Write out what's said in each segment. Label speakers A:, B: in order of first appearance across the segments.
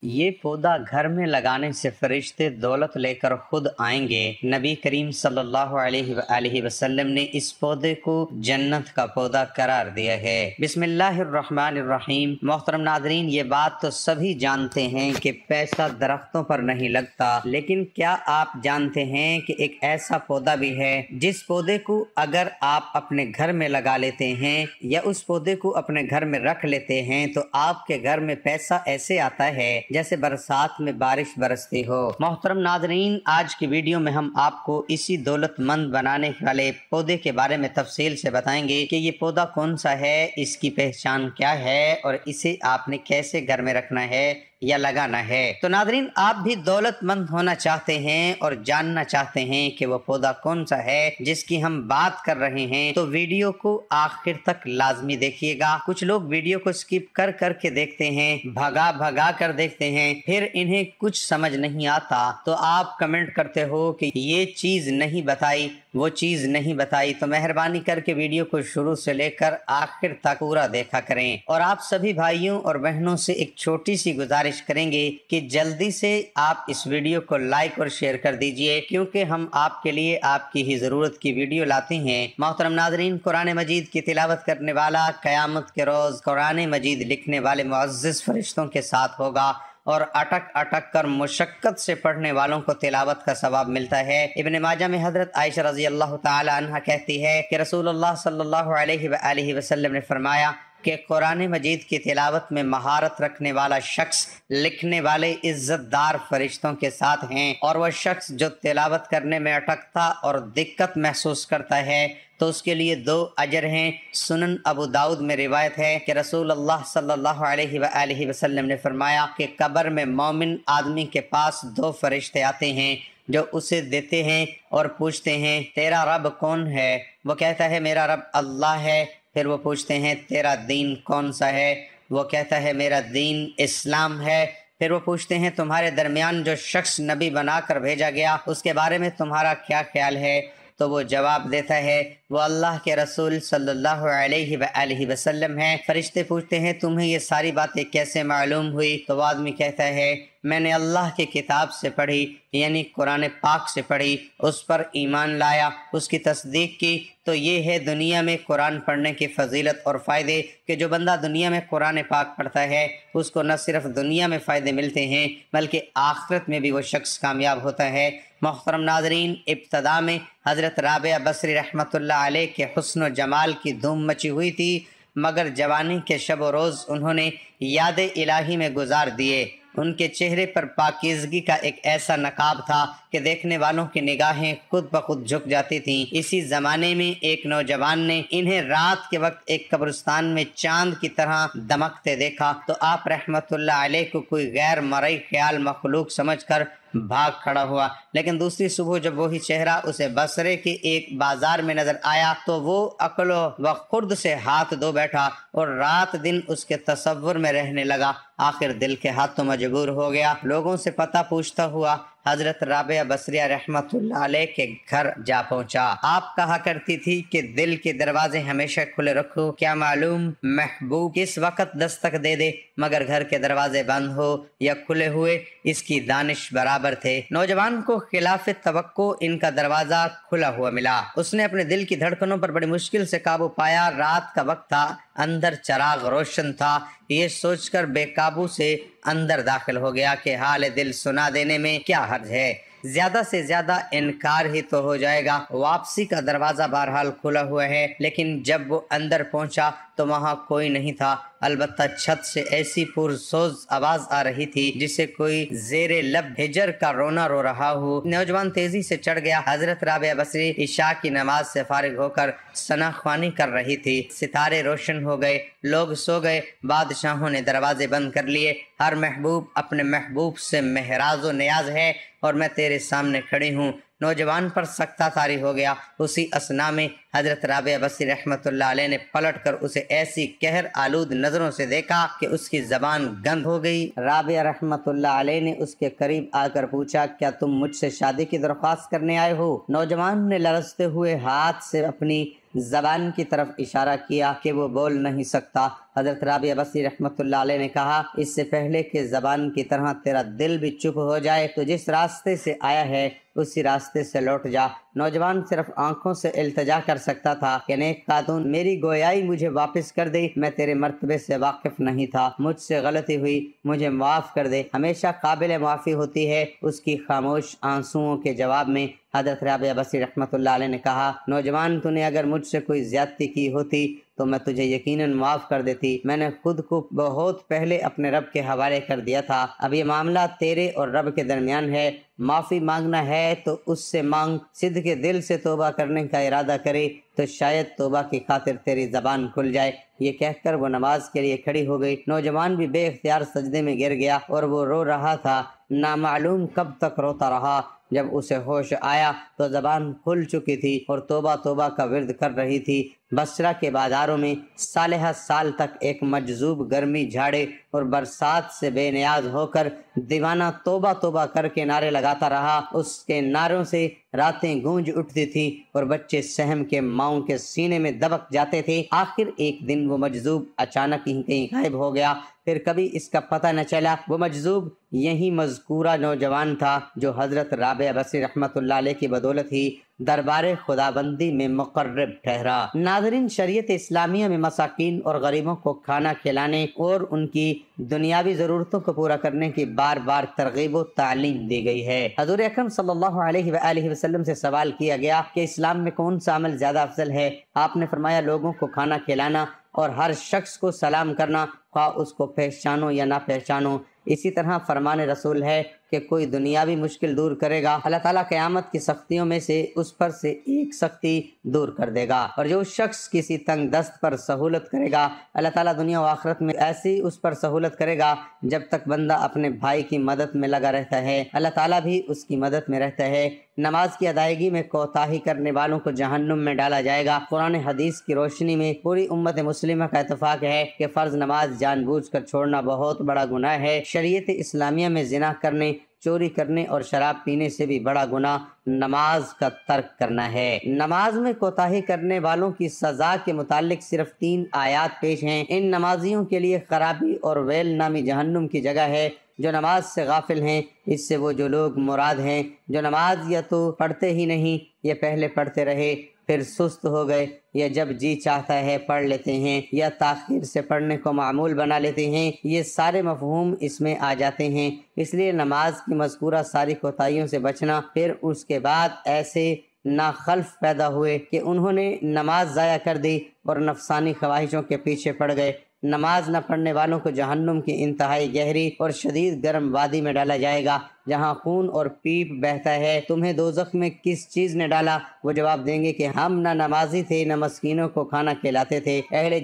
A: یہ پودا گھر میں لگانے سے فرشتے دولت لے کر خود آئیں گے۔ نبی کریم صلی اللہ علیہ وآلہ وسلم نے اس پودے کو جنت کا پودا قرار دیا ہے۔ بسم اللہ الرحمن الرحیم۔ محترم ناظرین، یہ بات تو سبھی جانتے ہیں کہ پیسہ درختوں پر نہیں لگتا، لیکن کیا آپ جانتے ہیں کہ ایک ایسا پودا بھی ہے جس پودے کو اگر آپ اپنے گھر میں لگا لیتے ہیں یا اس پودے کو اپنے گھر میں رکھ لیتے ہیں تو آپ کے گھر میں پیسہ ایسے آتا ہے جیسے برسات میں بارش برستی ہو۔ محترم ناظرین، آج کی ویڈیو میں ہم آپ کو اسی دولت مند بنانے والے پودے کے بارے میں تفصیل سے بتائیں گے کہ یہ پودا کون سا ہے، اس کی پہچان کیا ہے اور اسے آپ نے کیسے گھر میں رکھنا ہے یا لگانا ہے۔ تو ناظرین، آپ بھی دولت مند ہونا چاہتے ہیں اور جاننا چاہتے ہیں کہ وہ پودا کون سا ہے جس کی ہم بات کر رہے ہیں، تو ویڈیو کو آخر تک لازمی دیکھیے گا۔ کچھ لوگ ویڈیو کو سکپ کر کر کے دیکھتے ہیں، بھگا بھگا کر دیکھتے ہیں، پھر انہیں کچھ سمجھ نہیں آتا تو آپ کمنٹ کرتے ہو کہ یہ چیز نہیں بتائی، وہ چیز نہیں بتائی۔ تو مہربانی کر کے ویڈیو کو شروع سے لے کر آخر تک پورا دیکھا کریں، اور آپ سبھی بھائیوں اور بہنوں سے ایک چھوٹی سی گزارش کریں گے کہ جلدی سے آپ اس ویڈیو کو لائک اور شیئر کر دیجئے، کیونکہ ہم آپ کے لیے آپ کی ہی ضرورت کی ویڈیو لاتے ہیں۔ محترم ناظرین، قرآن مجید کی تلاوت کرنے والا قیامت کے روز قرآن مجید لکھنے والے معزز فرشتوں کے ساتھ ہوگا، اور اٹک اٹک کر مشقت سے پڑھنے والوں کو تلاوت کا ثواب ملتا ہے۔ ابن ماجہ میں حضرت عائشہ رضی اللہ تعالی عنہ کہتی ہے کہ رسول اللہ صلی اللہ علیہ وآلہ وسلم نے فرمایا کہ قرآن مجید کی تلاوت میں مہارت رکھنے والا شخص لکھنے والے عزت دار فرشتوں کے ساتھ ہیں، اور وہ شخص جو تلاوت کرنے میں اٹکتا اور دقت محسوس کرتا ہے تو اس کے لیے 2 اجر ہیں۔ سنن ابو داؤد میں روایت ہے کہ رسول اللہ صلی اللہ علیہ وآلہ وسلم نے فرمایا کہ قبر میں مومن آدمی کے پاس 2 فرشتے آتے ہیں جو اسے دیتے ہیں اور پوچھتے ہیں تیرا رب کون ہے؟ وہ کہتا ہے میرا رب اللہ ہے۔ پھر وہ پوچھتے ہیں تیرا دین کون سا ہے؟ وہ کہتا ہے میرا دین اسلام ہے۔ پھر وہ پوچھتے ہیں تمہارے درمیان جو شخص نبی بنا کر بھیجا گیا اس کے بارے میں تمہارا کیا خیال ہے؟ تو وہ جواب دیتا ہے وہ اللہ کے رسول صلی اللہ علیہ وآلہ وسلم ہے۔ فرشتے پوچھتے ہیں تمہیں یہ ساری باتیں کیسے معلوم ہوئی؟ تو وہ آدمی کہتا ہے میں نے اللہ کی کتاب سے پڑھی، یعنی قرآن پاک سے پڑھی، اس پر ایمان لایا، اس کی تصدیق کی۔ تو یہ ہے دنیا میں قرآن پڑھنے کی فضیلت اور فائدے کہ جو بندہ دنیا میں قرآن پاک پڑھتا ہے اس کو نہ صرف دنیا میں فائدے ملتے ہیں بلکہ آخرت میں بھی وہ شخص کامیاب ہوتا ہے۔ محترم ناظرین، ابتدا میں حضرت رابعہ بصری رحمۃ اللہ علیہ کے حسن و جمال کی دھوم مچی ہوئی تھی، مگر جوانی کے شب و روز انہوں نے یاد الہی میں گزار دیے۔ ان کے چہرے پر پاکیزگی کا ایک ایسا نقاب تھا کہ دیکھنے والوں کی نگاہیں خود بخود جھک جاتی تھیں۔ اسی زمانے میں ایک نوجوان نے انہیں رات کے وقت ایک قبرستان میں چاند کی طرح دمکتے دیکھا تو آپ رحمت اللہ علیہ کو کوئی غیر مرئی خیال مخلوق سمجھ کر بھاگ کھڑا ہوا، لیکن دوسری صبح جب وہی چہرہ اسے بصرے کے ایک بازار میں نظر آیا تو وہ عقل و خرد سے ہاتھ دھو بیٹھا اور رات دن اس کے تصور میں رہنے لگا۔ آخر دل کے ہاتھوں مجبور ہو گیا، لوگوں سے پتہ پوچھتا ہوا حضرت رابعہ بصریہ رحمت اللہ علیہ کے گھر جا پہنچا۔ آپ کہا کرتی تھی کہ دل کے دروازے ہمیشہ کھلے رکھو، کیا معلوم محبوب کس وقت دستک دے دے، مگر گھر کے دروازے بند ہو یا کھلے ہوئے اس کی دانش برابر تھے۔ نوجوان کو خلاف توقع ان کا دروازہ کھلا ہوا ملا۔ اس نے اپنے دل کی دھڑکنوں پر بڑی مشکل سے قابو پایا۔ رات کا وقت تھا، اندر چراغ روشن تھا، یہ سوچ کر بے قابو سے اندر داخل ہو گیا کہ حال دل سنا دینے میں کیا حرج ہے، زیادہ سے زیادہ انکار ہی تو ہو جائے گا۔ واپسی کا دروازہ بہرحال کھلا ہوا ہے، لیکن جب وہ اندر پہنچا تو وہاں کوئی نہیں تھا، البتہ چھت سے ایسی پرسوز آواز آ رہی تھی جسے کوئی زیر لب ہجر کا رونا رو رہا ہو۔ نوجوان تیزی سے چڑھ گیا۔ حضرت رابعہ بصری عشاء کی نماز سے فارغ ہو کر ثنا خوانی کر رہی تھی۔ ستارے روشن ہو گئے، لوگ سو گئے، بادشاہوں نے دروازے بند کر لیے۔ ہر محبوب اپنے محبوب سے محراز و نیاز ہے اور میں تیرے سامنے کھڑی ہوں۔ نوجوان پر سکتہ طاری ہو گیا۔ اسی اثنا میں حضرت رابعہ بصری رحمت اللہ علیہ نے پلٹ کر اسے ایسی قہر آلود نظروں سے دیکھا کہ اس کی زبان گند ہو گئی۔ رابعہ رحمت اللہ علیہ نے اس کے قریب آ کر پوچھا کیا تم مجھ سے شادی کی درخواست کرنے آئے ہو؟ نوجوان نے لرزتے ہوئے ہاتھ سے اپنی زبان کی طرف اشارہ کیا کہ وہ بول نہیں سکتا۔ حضرت رابعہ بصری رحمۃ اللہ علیہ نے کہا اس سے پہلے کہ زبان کی طرح تیرا دل بھی چپ ہو جائے تو جس راستے سے آیا ہے اسی راستے سے لوٹ جا۔ نوجوان صرف آنکھوں سے التجا کر سکتا تھا کہ نیک خاتون میری گویائی مجھے واپس کر دے، میں تیرے مرتبے سے واقف نہیں تھا، مجھ سے غلطی ہوئی، مجھے معاف کر دے۔ ہمیشہ قابل معافی ہوتی ہے اس کی خاموش آنسوؤں کے جواب میں حضرت رابعہ بصری رحمۃ اللہ علیہ نے کہا نوجوان تو نے اگر مجھ سے کوئی زیادتی کی ہوتی تو میں تجھے یقیناً معاف کر دیتی، میں نے خود کو بہت پہلے اپنے رب کے حوالے کر دیا تھا، اب یہ معاملہ تیرے اور رب کے درمیان ہے، معافی مانگنا ہے تو اس سے مانگ، صدق کے دل سے توبہ کرنے کا ارادہ کرے تو شاید توبہ کی خاطر تیری زبان کھل جائے۔ یہ کہہ کر وہ نماز کے لیے کھڑی ہو گئی۔ نوجوان بھی بے اختیار سجدے میں گر گیا اور وہ رو رہا تھا، نامعلوم کب تک روتا رہا۔ جب اسے ہوش آیا تو زبان کھل چکی تھی اور توبہ توبہ کا ورد کر رہی تھی۔ بصرہ کے بازاروں میں صالحہ سال تک ایک مجذوب گرمی جھاڑے اور برسات سے بے نیاز ہو کر دیوانہ توبہ توبہ کر کے نعرے لگاتا رہا۔ اس کے نعروں سے راتیں گونج اٹھتی تھیں اور بچے سہم کے ماؤں کے سینے میں دبک جاتے تھے۔ آخر ایک دن وہ مجذوب اچانک ہی کہیں غائب ہو گیا، پھر کبھی اس کا پتہ نہ چلا۔ وہ مجذوب یہی مذکورہ نوجوان تھا جو حضرت رابعہ بصری رحمۃ اللہ علیہ کی بدولت ہی دربار خداوندی میں مقرب ٹھہرا۔ ناظرین، شریعت اسلامیہ میں مساکین اور غریبوں کو کھانا کھلانے اور ان کی دنیاوی ضرورتوں کو پورا کرنے کی بار بار ترغیب و تعلیم دی گئی ہے۔ حضور اکرم صلی اللہ علیہ وآلہ وسلم سے سوال کیا گیا کہ اسلام میں کون سا عمل زیادہ افضل ہے؟ آپ نے فرمایا لوگوں کو کھانا کھلانا اور ہر شخص کو سلام کرنا، خواہ اس کو پہچانو یا نہ پہچانو۔ اسی طرح فرمان رسول ہے کہ کوئی دنیاوی مشکل دور کرے گا، اللہ تعالیٰ قیامت کی سختیوں میں سے اس پر سے ایک سختی دور کر دے گا، اور جو شخص کسی تنگ دست پر سہولت کرے گا اللہ تعالیٰ دنیا و آخرت میں ایسی اس پر سہولت کرے گا جب تک بندہ اپنے بھائی کی مدد میں لگا رہتا ہے اللہ تعالیٰ بھی اس کی مدد میں رہتا ہے۔ نماز کی ادائیگی میں کوتاہی کرنے والوں کو جہنم میں ڈالا جائے گا۔ قرآن حدیث کی روشنی میں پوری امت مسلمہ کا اتفاق ہے کہ فرض نماز جان بوجھ کر چھوڑنا بہت بڑا گناہ ہے۔ شریعت اسلامیہ میں زنا کرنے، چوری کرنے اور شراب پینے سے بھی بڑا گناہ نماز کا ترک کرنا ہے۔ نماز میں کوتاہی کرنے والوں کی سزا کے متعلق صرف 3 آیات پیش ہیں۔ ان نمازیوں کے لیے خرابی اور ویل نامی جہنم کی جگہ ہے جو نماز سے غافل ہیں۔ اس سے وہ جو لوگ مراد ہیں جو نماز یا تو پڑھتے ہی نہیں یا پہلے پڑھتے رہے پھر سست ہو گئے، یا جب جی چاہتا ہے پڑھ لیتے ہیں، یا تاخیر سے پڑھنے کو معمول بنا لیتے ہیں، یہ سارے مفہوم اس میں آ جاتے ہیں۔ اس لیے نماز کی مذکورہ ساری کوتاہیوں سے بچنا۔ پھر اس کے بعد ایسے ناخلف پیدا ہوئے کہ انہوں نے نماز ضائع کر دی اور نفسانی خواہشوں کے پیچھے پڑ گئے۔ نماز نہ پڑھنے والوں کو جہنم کی انتہائی گہری اور شدید گرم وادی میں ڈالا جائے گا جہاں خون اور پیپ بہتا ہے۔ تمہیں دوزخ میں کس چیز نے ڈالا؟ وہ جواب دیں گے کہ ہم نہ نمازی تھے نہ مسکینوں کو کھانا کھلاتے تھے۔ اہل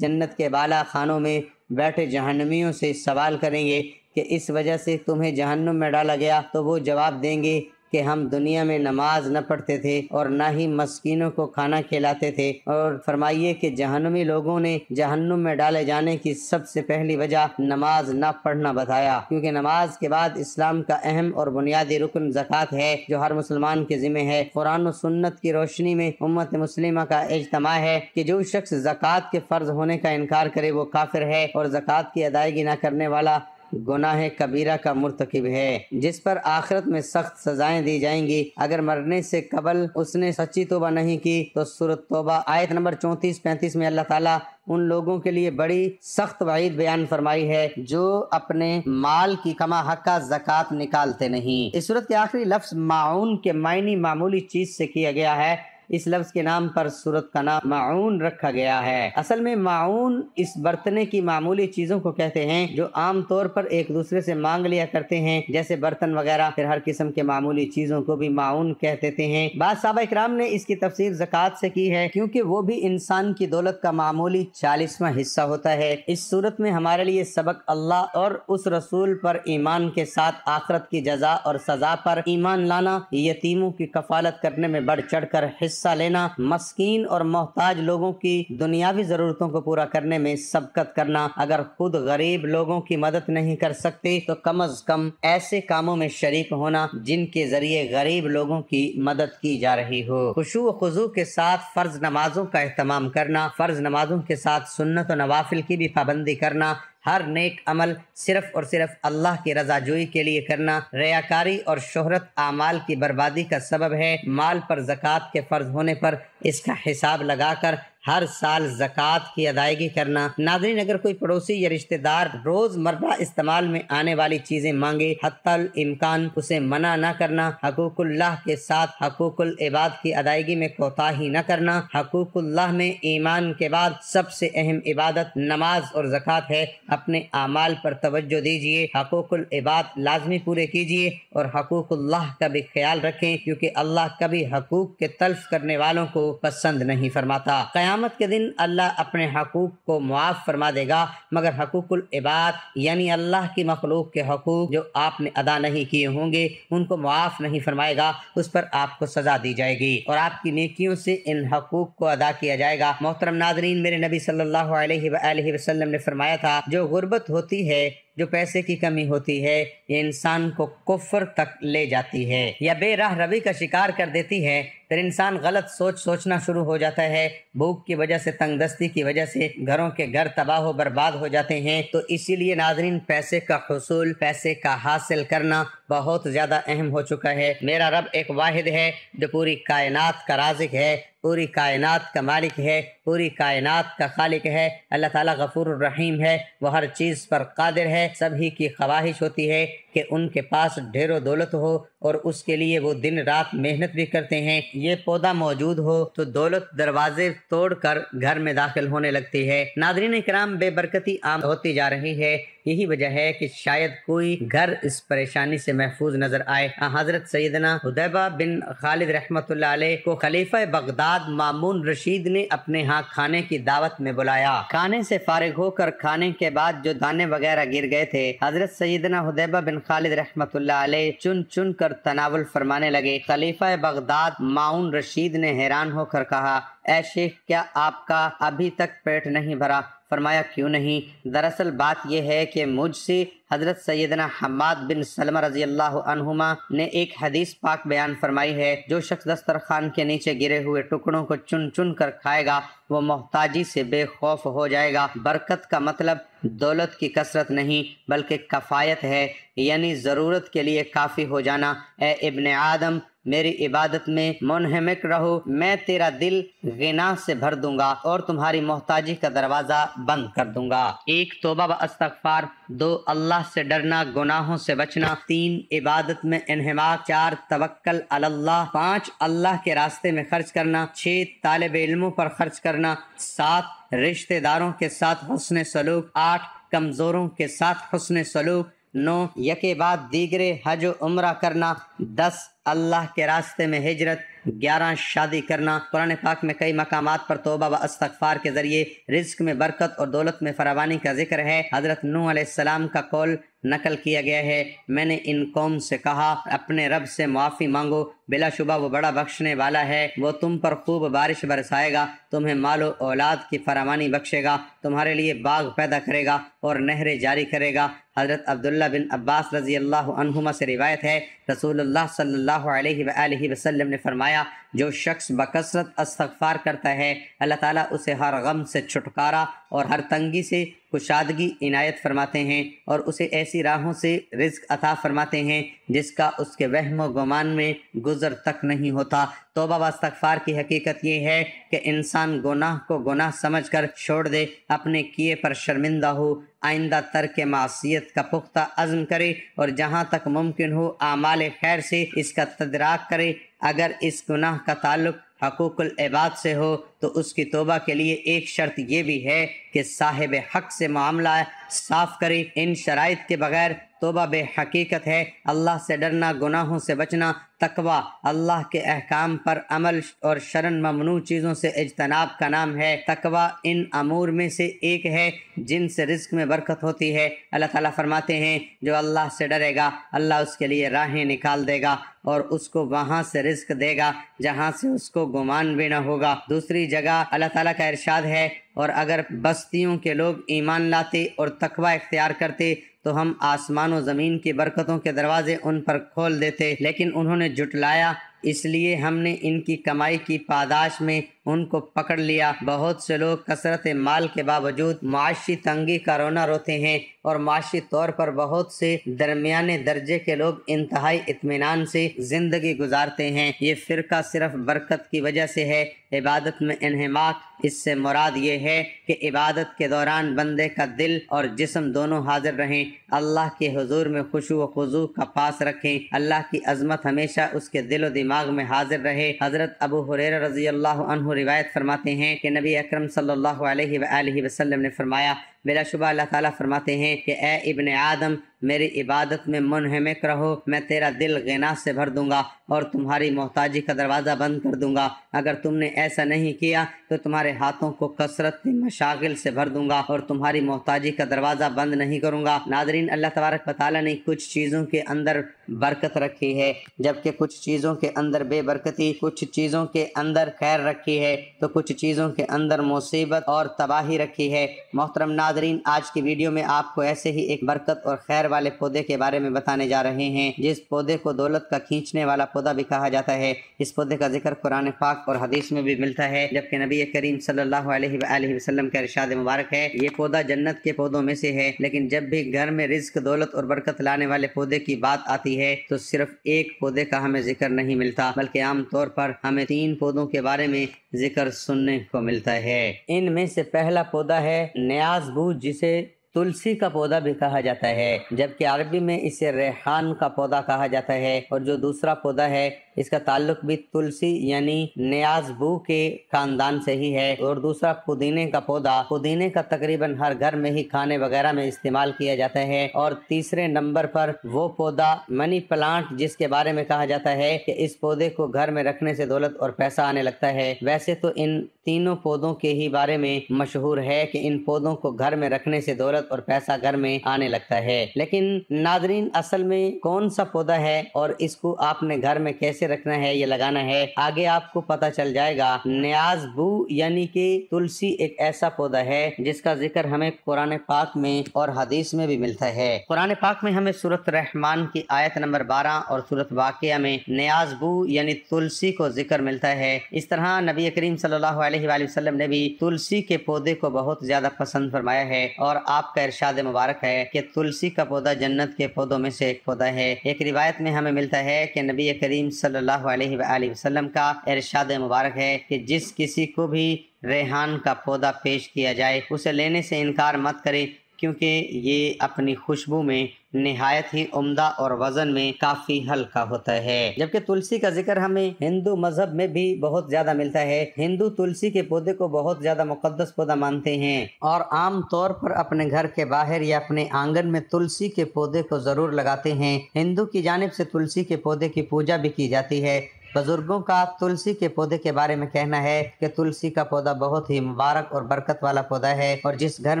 A: جنت کے بالا خانوں میں بیٹھے جہنمیوں سے سوال کریں گے کہ اس وجہ سے تمہیں جہنم میں ڈالا گیا، تو وہ جواب دیں گے کہ ہم دنیا میں نماز نہ پڑھتے تھے اور نہ ہی مسکینوں کو کھانا کھلاتے تھے۔ اور فرمائیے کہ جہنمی لوگوں نے جہنم میں ڈالے جانے کی سب سے پہلی وجہ نماز نہ پڑھنا بتایا، کیونکہ نماز کے بعد اسلام کا اہم اور بنیادی رکن زکوٰۃ ہے جو ہر مسلمان کے ذمہ ہے۔ قرآن و سنت کی روشنی میں امت مسلمہ کا اجتماع ہے کہ جو شخص زکوٰۃ کے فرض ہونے کا انکار کرے وہ کافر ہے اور زکوٰۃ کی ادائیگی نہ کرنے والا گناہ کبیرہ کا مرتکب ہے، جس پر آخرت میں سخت سزائیں دی جائیں گی۔ اگر مرنے سے قبل اس نے سچی توبہ نہیں کی تو سورۃ توبہ آیت نمبر 34-35 میں اللہ تعالیٰ ان لوگوں کے لیے بڑی سخت وعید بیان فرمائی ہے جو اپنے مال کی کما حقہ زکوٰۃ نکالتے نہیں۔ اس سورت کے آخری لفظ معون کے معنی معمولی چیز سے کیا گیا ہے۔ اس لفظ کے نام پر سورت کا نام معون رکھا گیا ہے۔ اصل میں معون اس برتنے کی معمولی چیزوں کو کہتے ہیں جو عام طور پر ایک دوسرے سے مانگ لیا کرتے ہیں، جیسے برتن وغیرہ۔ پھر ہر قسم کے معمولی چیزوں کو بھی معون کہتے ہیں۔ بعض صحابہ اکرام نے اس کی تفسیر زکوٰۃ سے کی ہے کیونکہ وہ بھی انسان کی دولت کا معمولی 40واں حصہ ہوتا ہے۔ اس صورت میں ہمارے لیے سبق اللہ اور اس رسول پر ایمان کے ساتھ آخرت کی جزا اور سزا پر ایمان لانا، یتیموں کی کفالت کرنے میں بڑھ چڑھ کر حصہ حصہ لینا، مسکین اور محتاج لوگوں کی دنیاوی ضرورتوں کو پورا کرنے میں سبقت کرنا، اگر خود غریب لوگوں کی مدد نہیں کر سکتے تو کم از کم ایسے کاموں میں شریک ہونا جن کے ذریعے غریب لوگوں کی مدد کی جا رہی ہو۔ خشوع و خضوع کے ساتھ فرض نمازوں کا اہتمام کرنا، فرض نمازوں کے ساتھ سنت و نوافل کی بھی پابندی کرنا، ہر نیک عمل صرف اور صرف اللہ کی رضا جوئی کے لیے کرنا، ریاکاری اور شہرت اعمال کی بربادی کا سبب ہے۔ مال پر زکوٰۃ کے فرض ہونے پر اس کا حساب لگا کر ہر سال زکوٰۃ کی ادائیگی کرنا۔ ناظرین، اگر کوئی پڑوسی یا رشتہ دار روز مرہ استعمال میں آنے والی چیزیں مانگے، حتی الامکان اسے منع نہ کرنا، حقوق اللہ کے ساتھ حقوق العباد کی ادائیگی میں کوتاہی نہ کرنا۔ حقوق اللہ میں ایمان کے بعد سب سے اہم عبادت نماز اور زکوٰۃ ہے۔ اپنے اعمال پر توجہ دیجیے، حقوق العباد لازمی پورے کیجیے اور حقوق اللہ کا بھی خیال رکھیں، کیونکہ اللہ کبھی حقوق کے تلف کرنے والوں کو پسند نہیں فرماتا۔ قیامت کے دن اللہ اپنے حقوق کو معاف فرما دے گا، مگر حقوق العباد یعنی اللہ کی مخلوق کے حقوق جو آپ نے ادا نہیں کیے ہوں گے ان کو معاف نہیں فرمائے گا، اس پر آپ کو سزا دی جائے گی اور آپ کی نیکیوں سے ان حقوق کو ادا کیا جائے گا۔ محترم ناظرین، میرے نبی صلی اللہ علیہ وآلہ وسلم نے فرمایا تھا، جو غربت ہوتی ہے، جو پیسے کی کمی ہوتی ہے، یہ انسان کو کفر تک لے جاتی ہے یا بے راہ روی کا شکار کر دیتی ہے۔ پھر انسان غلط سوچنا شروع ہو جاتا ہے، بھوک کی وجہ سے، تنگ دستی کی وجہ سے گھروں کے گھر تباہ و برباد ہو جاتے ہیں۔ تو اسی لیے ناظرین، پیسے کا حصول، پیسے کا حاصل کرنا بہت زیادہ اہم ہو چکا ہے۔ میرا رب ایک واحد ہے جو پوری کائنات کا رازق ہے، پوری کائنات کا مالک ہے، پوری کائنات کا خالق ہے۔ اللہ تعالیٰ غفور الرحیم ہے، وہ ہر چیز پر قادر ہے۔ سبھی کی خواہش ہوتی ہے کہ ان کے پاس ڈھیر و دولت ہو اور اس کے لیے وہ دن رات محنت بھی کرتے ہیں۔ یہ پودا موجود ہو تو دولت دروازے توڑ کر گھر میں داخل ہونے لگتی ہے۔ ناظرین کرام، بے برکتی عام ہوتی جا رہی ہے، یہی وجہ ہے کہ شاید کوئی گھر اس پریشانی سے محفوظ نظر آئے۔ حضرت سیدنا حذیفہ بن خالد رحمۃ اللہ علیہ کو خلیفہ بغداد مامون رشید نے اپنے ہاں کھانے کی دعوت میں بلایا۔ کھانے سے فارغ ہو کر کھانے کے بعد جو دانے وغیرہ گر گئے تھے، حضرت سیدنا حذیفہ بن خالد رحمۃ اللہ علیہ چن چن کر تناول فرمانے لگے۔ خلیفہ بغداد مامون رشید نے حیران ہو کر کہا، اے شیخ، کیا آپ کا ابھی تک پیٹ نہیں بھرا؟ فرمایا، کیوں نہیں؟ دراصل بات یہ ہے کہ مجھ سے حضرت سیدنا حماد بن سلمہ رضی اللہ عنہما نے ایک حدیث پاک بیان فرمائی ہے، جو شخص دسترخوان کے نیچے گرے ہوئے ٹکڑوں کو چن چن کر کھائے گا وہ محتاجی سے بے خوف ہو جائے گا۔ برکت کا مطلب دولت کی کثرت نہیں بلکہ کفایت ہے، یعنی ضرورت کے لیے کافی ہو جانا۔ اے ابن آدم، میری عبادت میں منہمک رہو، میں تیرا دل غنا سے بھر دوں گا اور تمہاری محتاجی کا دروازہ بند کر دوں گا۔ 1 توبہ و استغفار، 2 اللہ سے ڈرنا، گناہوں سے بچنا، 3 عبادت میں انہماک، 4 توکل علی اللہ، 5 اللہ کے راستے میں خرچ کرنا، 6 طالب علموں پر خرچ کرنا، 7 رشتہ داروں کے ساتھ حسن سلوک، 8 کمزوروں کے ساتھ حسن سلوک، 9 یکے بعد دیگرے حج و عمرہ کرنا، 10 اللہ کے راستے میں ہجرت، 11 شادی کرنا۔ قرآن پاک میں کئی مقامات پر توبہ و استغفار کے ذریعے رزق میں برکت اور دولت میں فراوانی کا ذکر ہے۔ حضرت نوح علیہ السلام کا قول نقل کیا گیا ہے، میں نے ان قوم سے کہا، اپنے رب سے معافی مانگو، بلا شبہ وہ بڑا بخشنے والا ہے، وہ تم پر خوب بارش برسائے گا، تمہیں مال و اولاد کی فراوانی بخشے گا، تمہارے لیے باغ پیدا کرے گا اور نہریں جاری کرے گا۔ حضرت عبداللہ بن عباس رضی اللہ عنہما سے روایت ہے، رسول اللہ صلی اللہ علیہ وآلہ وسلم نے فرمایا، جو شخص بکثرت استغفار کرتا ہے اللہ تعالیٰ اسے ہر غم سے چھٹکارا اور ہر تنگی سے کشادگی عنایت فرماتے ہیں اور اسے ایسی راہوں سے رزق عطا فرماتے ہیں جس کا اس کے وہم و گمان میں گزر تک نہیں ہوتا۔ توبہ و استغفار کی حقیقت یہ ہے کہ انسان گناہ کو گناہ سمجھ کر چھوڑ دے، اپنے کیے پر شرمندہ ہو، آئندہ ترک معصیت کا پختہ عزم کرے اور جہاں تک ممکن ہو اعمال خیر سے اس کا تدراک کرے۔ اگر اس گناہ کا تعلق حقوق العباد سے ہو تو تو اس کی توبہ کے لیے ایک شرط یہ بھی ہے کہ صاحب حق سے معاملہ صاف کرے۔ ان شرائط کے بغیر توبہ بے حقیقت ہے۔ اللہ سے ڈرنا، گناہوں سے بچنا، تقوی، اللہ کے احکام پر عمل اور شرعاً ممنوع چیزوں سے اجتناب کا نام ہے۔ تقوی ان امور میں سے ایک ہے جن سے رزق میں برکت ہوتی ہے۔ اللہ تعالیٰ فرماتے ہیں جو اللہ سے ڈرے گا اللہ اس کے لیے راہیں نکال دے گا اور اس کو وہاں سے رزق دے گا جہاں سے اس کو گمان بھی نہ ہوگا۔ دوسری جگہ اللہ تعالیٰ کا ارشاد ہے اور اگر بستیوں کے لوگ ایمان لاتے اور تقوی اختیار کرتے تو ہم آسمان و زمین کی برکتوں کے دروازے ان پر کھول دیتے، لیکن انہوں نے جھٹلایا، اس لیے ہم نے ان کی کمائی کی پاداش میں ان کو پکڑ لیا۔ بہت سے لوگ کثرت مال کے باوجود معاشی تنگی کا رونا روتے ہیں اور معاشی طور پر بہت سے درمیانے درجے کے لوگ انتہائی اطمینان سے زندگی گزارتے ہیں۔ یہ فرقہ صرف برکت کی وجہ سے ہے۔ عبادت میں انہماک، اس سے مراد یہ ہے کہ عبادت کے دوران بندے کا دل اور جسم دونوں حاضر رہیں، اللہ کے حضور میں خشوع و خضوع کا پاس رکھیں، اللہ کی عظمت ہمیشہ اس کے دل و دماغ میں حاضر رہے۔ حضرت ابو ہریرہ رضی اللہ عنہ روایت فرماتے ہیں کہ نبی اکرم صلی اللہ علیہ وآلہ وسلم نے فرمایا، بلا شبہ اللہ تعالیٰ فرماتے ہیں کہ اے ابن آدم میری عبادت میں منہمک رہو، میں تیرا دل غنا سے بھر دوں گا اور تمہاری محتاجی کا دروازہ بند کر دوں گا۔ اگر تم نے ایسا نہیں کیا تو تمہارے ہاتھوں کو کثرت کے مشاغل سے بھر دوں گا اور تمہاری محتاجی کا دروازہ بند نہیں کروں گا۔ ناظرین، اللہ تبارک و تعالیٰ نے کچھ چیزوں کے اندر برکت رکھی ہے جبکہ کچھ چیزوں کے اندر بے برکتی، کچھ چیزوں کے اندر خیر رکھی ہے تو کچھ چیزوں کے اندر مصیبت اور تباہی رکھی ہے۔ محترم ناظرین، آج کی ویڈیو میں آپ کو ایسے ہی ایک برکت اور خیر والے پودے کے بارے میں بتانے جا رہے ہیں جس پودے کو دولت کا کھینچنے والا پودا بھی کہا جاتا ہے۔ اس پودے کا ذکر قرآن پاک اور حدیث میں بھی ملتا ہے، جبکہ نبی کریم صلی اللہ علیہ وآلہ وسلم کا ارشاد مبارک ہے یہ پودا جنت کے پودوں میں سے ہے، لیکن جب بھی گھر میں رزق، دولت اور برکت لانے والے پودے کی بات آتی ہے تو صرف ایک پودے کا ہمیں ذکر نہیں ملتا، بلکہ عام طور پر ہمیں 3 پودوں کے بارے میں ذکر سننے کو ملتا ہے۔ ان میں سے پہلا پودا ہے نیاز بو، جسے تلسی کا پودا بھی کہا جاتا ہے، جبکہ عربی میں اسے ریحان کا پودا کہا جاتا ہے، اور جو دوسرا پودا ہے اس کا تعلق بھی تلسی یعنی نیاز بو کے خاندان سے ہی ہے، اور دوسرا پودینے کا پودا، پودینے کا تقریباً ہر گھر میں ہی کھانے وغیرہ میں استعمال کیا جاتا ہے، اور تیسرے نمبر پر وہ پودا منی پلانٹ جس کے بارے میں کہا جاتا ہے کہ اس پودے کو گھر میں رکھنے سے دولت اور پیسہ آنے لگتا ہے۔ ویسے تو ان تینوں پودوں کے ہی بارے میں مشہور ہے کہ ان پودوں کو گھر میں رکھنے سے دولت اور پیسہ گھر میں آنے لگتا ہے، لیکن ناظرین اصل میں کون سا پودا ہے اور اس کو آپ نے گھر میں کیسے رکھنا ہے یا لگانا ہے آگے آپ کو پتہ چل جائے گا۔ نیاز بو یعنی کہ تلسی ایک ایسا پودا ہے جس کا ذکر ہمیں قرآن پاک میں اور حدیث میں بھی ملتا ہے۔ قرآن پاک میں ہمیں سورۃ رحمان کی آیت نمبر 12 اور سورۃ واقعہ میں نیاز بو یعنی تلسی کو ذکر ملتا ہے۔ اس طرح نبی کریم صلی اللہ علیہ وآلہ وسلم نے بھی تلسی کے پودے کو بہت زیادہ پسند فرمایا ہے، اور آپ کا ارشاد مبارک ہے کہ تلسی کا پودا جنت کے پودوں میں سے ایک پودا ہے۔ ایک روایت میں ہمیں ملتا ہے کہ نبی کریم صلی اللہ علیہ وآلہ وسلم کا ارشاد مبارک ہے کہ جس کسی کو بھی ریحان کا پودا پیش کیا جائے اسے لینے سے انکار مت کرے، کیونکہ یہ اپنی خوشبو میں نہایت ہی عمدہ اور وزن میں کافی ہلکا ہوتا ہے۔ جبکہ تلسی کا ذکر ہمیں ہندو مذہب میں بھی بہت زیادہ ملتا ہے۔ ہندو تلسی کے پودے کو بہت زیادہ مقدس پودا مانتے ہیں اور عام طور پر اپنے گھر کے باہر یا اپنے آنگن میں تلسی کے پودے کو ضرور لگاتے ہیں۔ ہندو کی جانب سے تلسی کے پودے کی پوجا بھی کی جاتی ہے۔ بزرگوں کا تلسی کے پودے کے بارے میں کہنا ہے کہ تلسی کا پودا بہت ہی مبارک اور برکت والا پودا ہے، اور جس گھر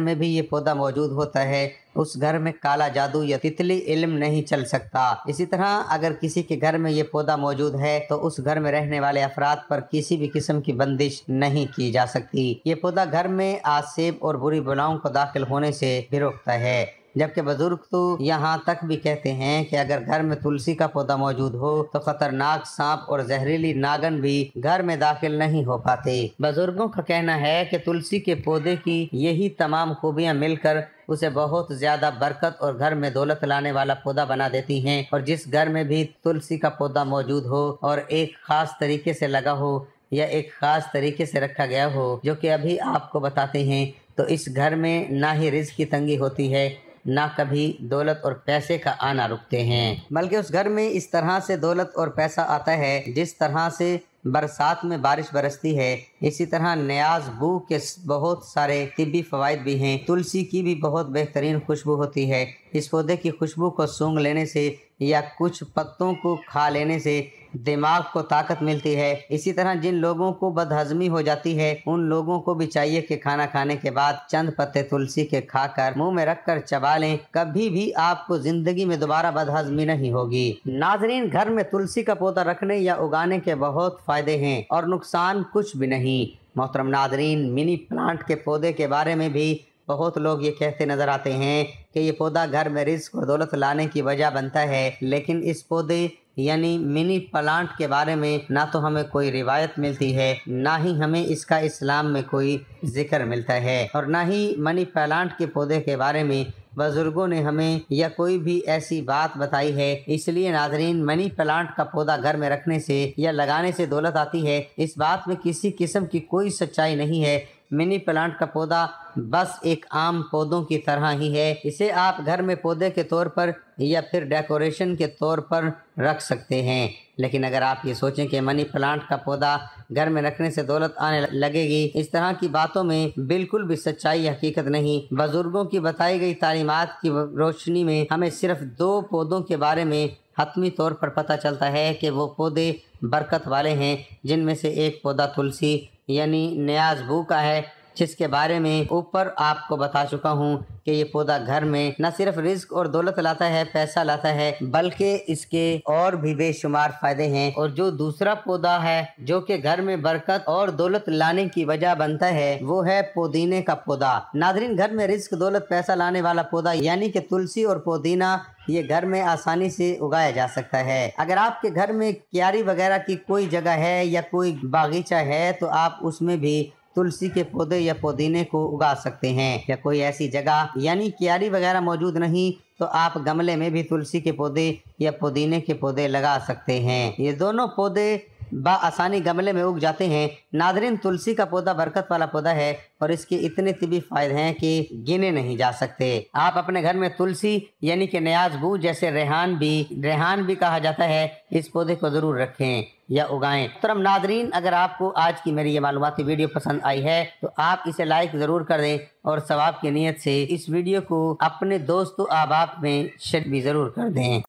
A: میں بھی یہ پودا موجود ہوتا ہے اس گھر میں کالا جادو یا تتلی علم نہیں چل سکتا۔ اسی طرح اگر کسی کے گھر میں یہ پودا موجود ہے تو اس گھر میں رہنے والے افراد پر کسی بھی قسم کی بندش نہیں کی جا سکتی۔ یہ پودا گھر میں آسیب اور بری بلاؤں کو داخل ہونے سے بھی روکتا ہے، جبکہ بزرگ تو یہاں تک بھی کہتے ہیں کہ اگر گھر میں تلسی کا پودا موجود ہو تو خطرناک سانپ اور زہریلی ناگن بھی گھر میں داخل نہیں ہو پاتے۔ بزرگوں کا کہنا ہے کہ تلسی کے پودے کی یہی تمام خوبیاں مل کر اسے بہت زیادہ برکت اور گھر میں دولت لانے والا پودا بنا دیتی ہیں، اور جس گھر میں بھی تلسی کا پودا موجود ہو اور ایک خاص طریقے سے لگا ہو یا ایک خاص طریقے سے رکھا گیا ہو جو کہ ابھی آپ کو بتاتے ہیں، تو اس گھر میں نہ ہی رزق کی تنگی ہوتی ہے، نہ کبھی دولت اور پیسے کا آنا رکتے ہیں، بلکہ اس گھر میں اس طرح سے دولت اور پیسہ آتا ہے جس طرح سے برسات میں بارش برستی ہے، اسی طرح نیاز بو کے بہت سارے طبی فوائد بھی ہیں۔ تلسی کی بھی بہت بہترین خوشبو ہوتی ہے۔ اس پودے کی خوشبو کو سونگھ لینے سے یا کچھ پتوں کو کھا لینے سے دماغ کو طاقت ملتی ہے۔ اسی طرح جن لوگوں کو بدہضمی ہو جاتی ہے ان لوگوں کو بھی چاہیے کہ کھانا کھانے کے بعد چند پتے تلسی کے کھا کر منہ میں رکھ کر چبا لیں، کبھی بھی آپ کو زندگی میں دوبارہ بدہضمی نہیں ہوگی۔ ناظرین، گھر میں تلسی کا پودا رکھنے یا اگانے کے بہت فائدے ہیں اور نقصان کچھ بھی نہیں۔ محترم ناظرین، منی پلانٹ کے پودے کے بارے میں بھی بہت لوگ یہ کہتے نظر آتے ہیں کہ یہ پودا گھر میں رزق اور دولت لانے کی وجہ بنتا ہے، لیکن اس پودے یعنی منی پلانٹ کے بارے میں نہ تو ہمیں کوئی روایت ملتی ہے، نہ ہی ہمیں اس کا اسلام میں کوئی ذکر ملتا ہے، اور نہ ہی منی پلانٹ کے پودے کے بارے میں بزرگوں نے ہمیں یا کوئی بھی ایسی بات بتائی ہے۔ اس لیے ناظرین، منی پلانٹ کا پودا گھر میں رکھنے سے یا لگانے سے دولت آتی ہے، اس بات میں کسی قسم کی کوئی سچائی نہیں ہے۔ منی پلانٹ کا پودا بس ایک عام پودوں کی طرح ہی ہے۔ اسے آپ گھر میں پودے کے طور پر یا پھر ڈیکوریشن کے طور پر رکھ سکتے ہیں، لیکن اگر آپ یہ سوچیں کہ منی پلانٹ کا پودا گھر میں رکھنے سے دولت آنے لگے گی، اس طرح کی باتوں میں بالکل بھی سچائی حقیقت نہیں۔ بزرگوں کی بتائی گئی تعلیمات کی روشنی میں ہمیں صرف 2 پودوں کے بارے میں حتمی طور پر پتہ چلتا ہے کہ وہ پودے برکت والے ہیں، جن میں سے ایک پودا تلسی یعنی نیاز بو کا ہے، جس کے بارے میں اوپر آپ کو بتا چکا ہوں کہ یہ پودا گھر میں نہ صرف رزق اور دولت لاتا ہے، پیسہ لاتا ہے، بلکہ اس کے اور بھی بے شمار فائدے ہیں۔ اور جو دوسرا پودا ہے جو کہ گھر میں برکت اور دولت لانے کی وجہ بنتا ہے، وہ ہے پودینے کا پودا۔ ناظرین، گھر میں رزق، دولت، پیسہ لانے والا پودا یعنی کہ تلسی اور پودینہ یہ گھر میں آسانی سے اگایا جا سکتا ہے۔ اگر آپ کے گھر میں کیاری وغیرہ کی کوئی جگہ ہے یا کوئی باغیچہ ہے تو آپ اس میں بھی تلسی کے پودے یا پودینے کو اگا سکتے ہیں، یا کوئی ایسی جگہ یعنی کیاری وغیرہ موجود نہیں تو آپ گملے میں بھی تلسی کے پودے یا پودینے کے پودے لگا سکتے ہیں۔ یہ دونوں پودے بآسانی گملے میں اگ جاتے ہیں۔ ناظرین، تلسی کا پودا برکت والا پودا ہے اور اس کے اتنے طبی فائدے ہیں کہ گنے نہیں جا سکتے۔ آپ اپنے گھر میں تلسی یعنی کہ نیاز بو جیسے ریحان بھی کہا جاتا ہے، اس پودے کو ضرور رکھیں یا اگائیں۔ محترم ناظرین، اگر آپ کو آج کی میری یہ معلوماتی ویڈیو پسند آئی ہے تو آپ اسے لائک ضرور کر دیں اور ثواب کی نیت سے اس ویڈیو کو اپنے دوست و احباب میں شیئر بھی ضرور کر دیں۔